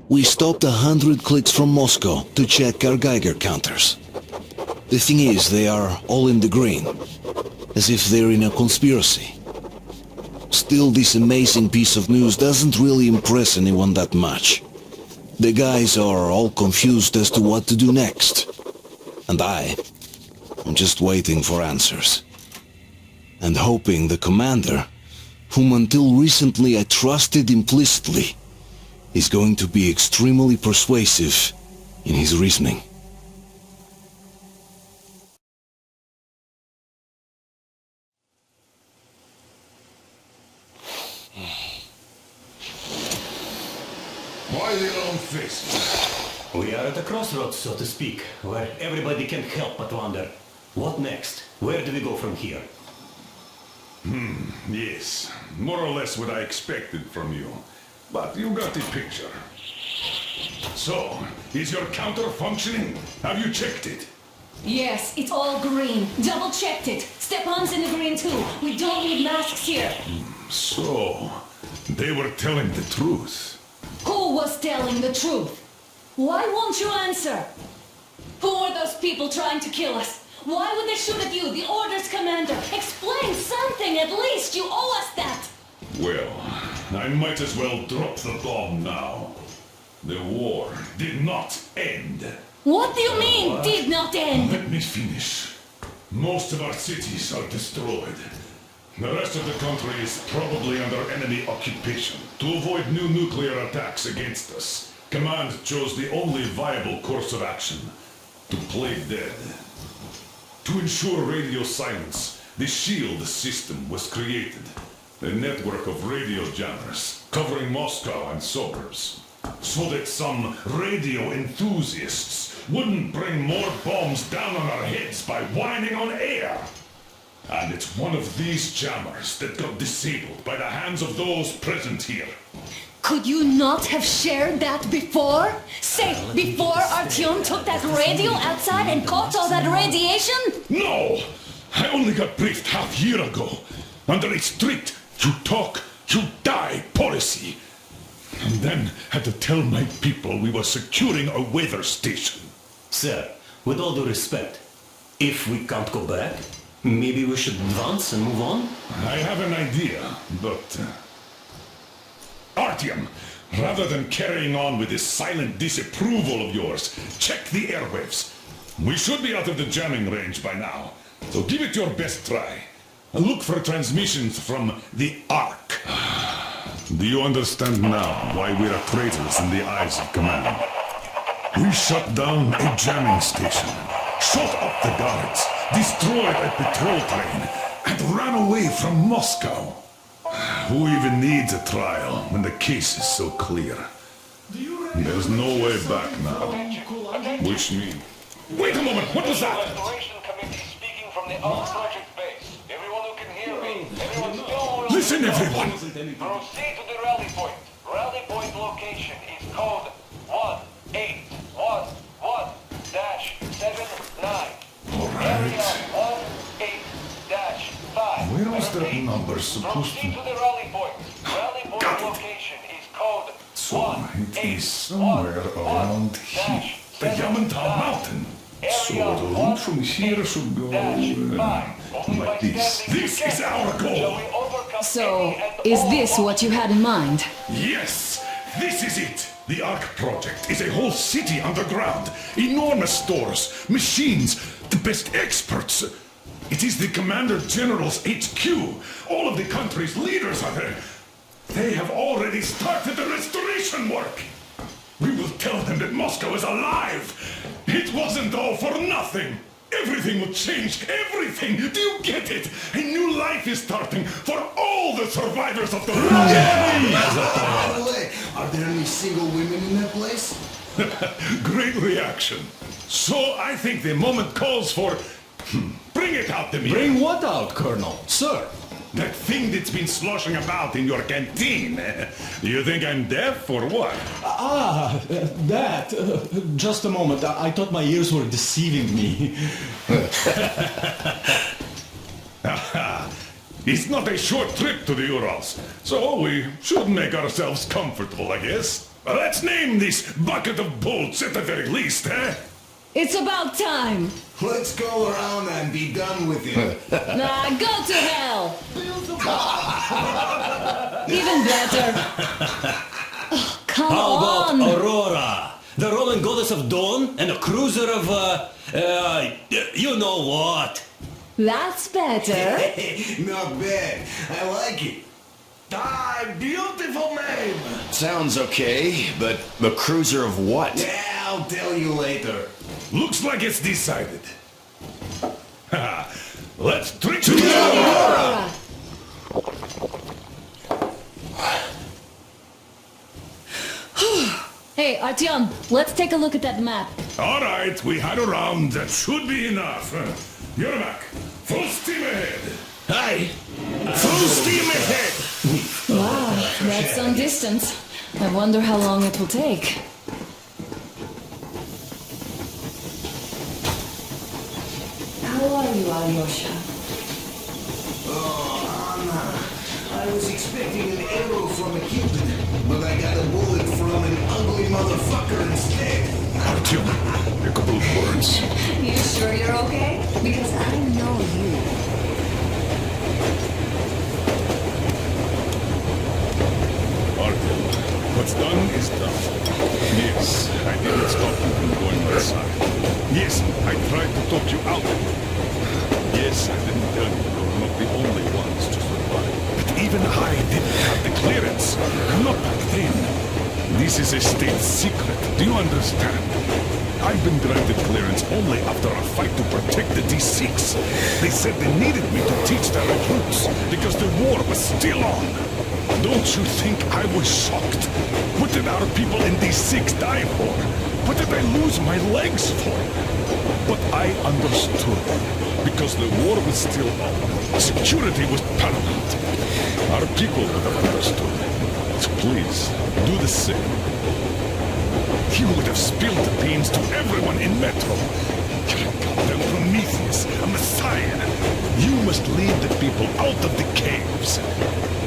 We stopped 100 clicks from Moscow to check our Geiger counters. The thing is, they are all in the green, as if they're in a conspiracy. Still, this amazing piece of news doesn't really impress anyone that much. The guys are all confused as to what to do next. And I'm just waiting for answers. And hoping the commander, whom until recently I trusted implicitly, is going to be extremely persuasive in his reasoning. Why the long face? We are at a crossroads, so to speak, where everybody can't help but wonder, what next? Where do we go from here? Yes, more or less what I expected from you. But you got the picture. So, is your counter functioning? Have you checked it? Yes, it's all green. Double checked it. Stepan's in the green too. We don't need masks here. So, they were telling the truth. Who was telling the truth? Why won't you answer? Who are those people trying to kill us? Why would they shoot at you, the Order's commander? Explain something at least. You owe us that. Well, I might as well drop the bomb now. The war did not end. What do you mean, did not end? Let me finish. Most of our cities are destroyed. The rest of the country is probably under enemy occupation. To avoid new nuclear attacks against us, Command chose the only viable course of action: to play dead. To ensure radio silence, the SHIELD system was created. A network of radio jammers covering Moscow and suburbs. So that some radio enthusiasts wouldn't bring more bombs down on our heads by whining on air. And it's one of these jammers that got disabled by the hands of those present here. Could you not have shared that before? Say, before Artyom took that radio outside and caught all that radiation? No! I only got briefed half year ago. Under a strict, you talk, you die policy. And then had to tell my people we were securing a weather station. Sir, with all due respect, if we can't go back, maybe we should advance and move on? I have an idea, but... Artyom, rather than carrying on with this silent disapproval of yours, check the airwaves. We should be out of the jamming range by now, so give it your best try. Look for transmissions from the Ark. Do you understand now why we are traitors in the eyes of Command? We shut down a jamming station, shot up the guards, destroyed a patrol train, and ran away from Moscow. Who even needs a trial when the case is so clear? There's no way back now. Wish me. Wait a moment, what was that? Restoration Committee speaking from the Ark Project base. Everyone who can hear me, everyone still... Listen, everyone! Proceed to the rally point. Rally point location is code 1811-79. Area Alright. 18-5. Where was that number supposed Proceed to... to the rally point. Rally point Got it. location is code So, it is somewhere around here. The Yamantau Mountain. So the route from here should go like this. This is our goal. So, is this what you had in mind? Yes, this is it. The Ark Project is a whole city underground. Enormous stores, machines, the best experts. It is the Commander General's HQ. All of the country's leaders are there. They have already started the restoration work. We will tell them that Moscow is alive. It wasn't all for nothing. Everything will change. Everything. Do you get it? A new life is starting for all the survivors of the war. By the way, are there any single women in that place? Great reaction. So I think the moment calls for... Bring it out to me. Bring what out, Colonel? Sir? That thing that's been sloshing about in your canteen. Do you think I'm deaf or what? That. Just a moment. I thought my ears were deceiving me. It's not a short trip to the Urals, so we should make ourselves comfortable, I guess. Let's name this bucket of bolts at the very least, eh? It's about time. Let's go around and be done with it. Nah, go to hell. Even better. Oh, come How about on. Aurora? The Roman goddess of dawn and a cruiser of, you know what? That's better. Not bad. I like it. Ah, beautiful name! Sounds okay, but the cruiser of what? Yeah, I'll tell you later. Looks like it's decided. Let's drink to the Aurora. Hey, Artyom, let's take a look at that map. All right, we had a round. That should be enough. You're back. Full steam ahead. Hi! Full steam ahead. Wow, that's some distance. I wonder how long it will take. How are you, Alyosha? Oh, Anna. I was expecting an arrow from a Cupid, but I got a bullet from an ugly motherfucker instead. Artyom, a couple of words. You sure you're okay? Because I know you. Artyom, what's done is done. Yes, I didn't stop you from going outside. Yes, I tried to talk you out of it. Yes, I didn't tell you you're not the only ones to survive. But even I didn't have the clearance. Not back then. This is a state secret. Do you understand? I've been granted clearance only after a fight to protect the D6. They said they needed me to teach their recruits because the war was still on. Don't you think I was shocked? What did our people in D6 die for? What did I lose my legs for? But I understood. Because the war was still on. Security was paramount. Our people would have understood. So please, do the same. You would have spilled the beans to everyone in Metro. You're a goddamn Prometheus, a messiah. You must lead the people out of the caves.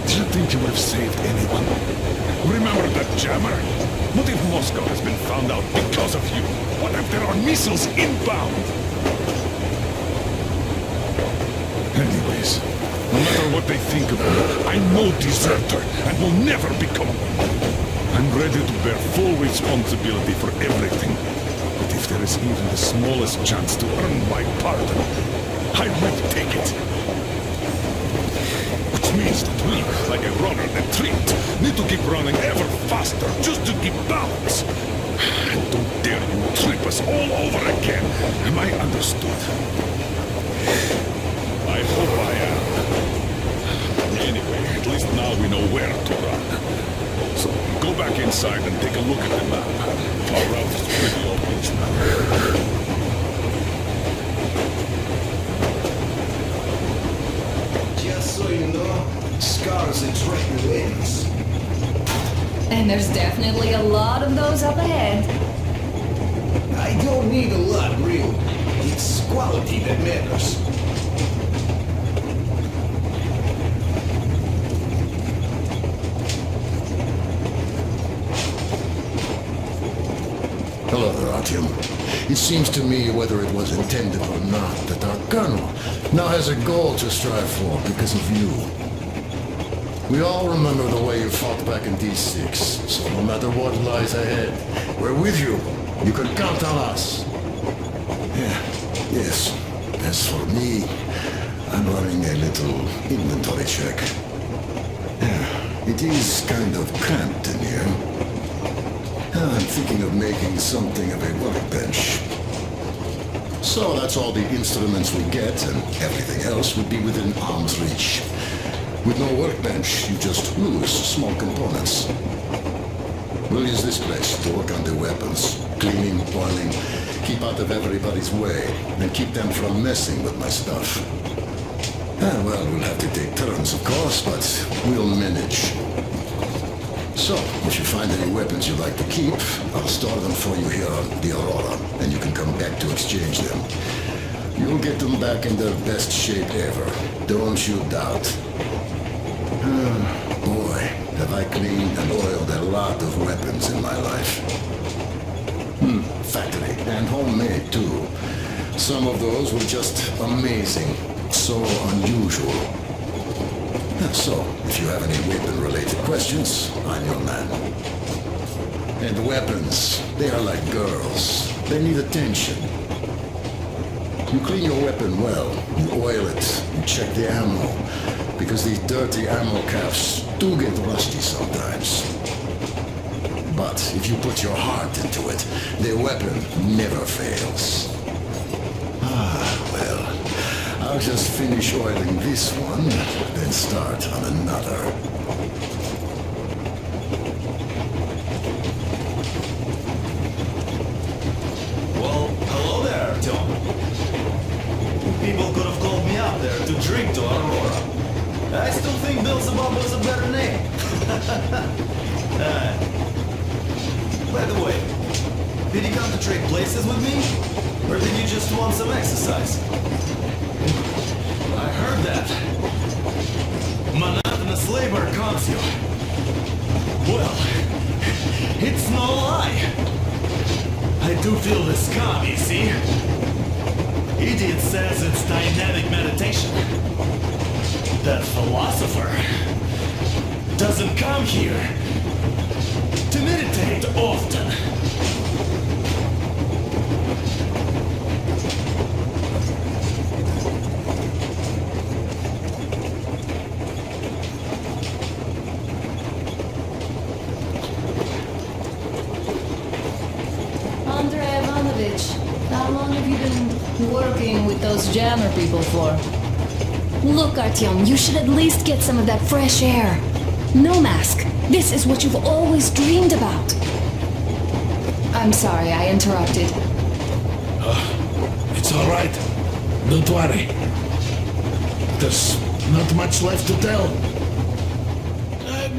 Do you think you would have saved anyone? Remember that jammer? What if Moscow has been found out because of you? What if there are missiles inbound? Anyways, no matter what they think of me, I'm no deserter and will never become one. I'm ready to bear full responsibility for everything. But if there is even the smallest chance to earn my pardon, I will take it. Which means that we, like a runner that tripped, need to keep running ever faster just to keep balance. And don't dare you trip us all over again. Am I understood? I hope I am. Anyway, at least now we know where to run. So, go back inside and take a look at the map. Our route is pretty obvious now. Just so you know, scars attract the winds. And there's definitely a lot of those up ahead. I don't need a lot, really. It's quality that matters. Hello there, Artyom. It seems to me, whether it was intended or not, that our colonel now has a goal to strive for because of you. We all remember the way you fought back in D6, so no matter what lies ahead, we're with you. You can count on us. Yes. As for me, I'm running a little inventory check. It is kind of cramped in here. I'm thinking of making something of a workbench. So that's all the instruments we get, and everything else would be within arm's reach. With no workbench, you just lose small components. We'll use this place to work on the weapons. Cleaning, oiling, keep out of everybody's way, and keep them from messing with my stuff. Well, we'll have to take turns, of course, but we'll manage. So, if you find any weapons you'd like to keep, I'll store them for you here on the Aurora, and you can come back to exchange them. You'll get them back in their best shape ever. Don't you doubt. Boy, have I cleaned and oiled a lot of weapons in my too. Some of those were just amazing. So unusual. So, if you have any weapon-related questions, I'm your man. And weapons, they are like girls. They need attention. You clean your weapon well, you oil it, you check the ammo, because these dirty ammo caps do get rusty sometimes. But if you put your heart into it, the weapon never fails. Well, I'll just finish oiling this one, then start on another. Well, hello there, Tom. People could have called me out there to drink to Aurora. I still think Beelzebub was a better name. By the way, did you come to trade places with me? Or did you just want some exercise? I heard that. Monotonous labor calms you. Well, it's no lie. I do feel this calm, you see? Idiot says it's dynamic meditation. That philosopher doesn't come here to meditate often. Andrei Ivanovich, how long have you been working with those jammer people for? Look, Artyom, you should at least get some of that fresh air. No mask. This is what you've always dreamed about. I'm sorry, I interrupted. It's all right. Don't worry. There's not much left to tell.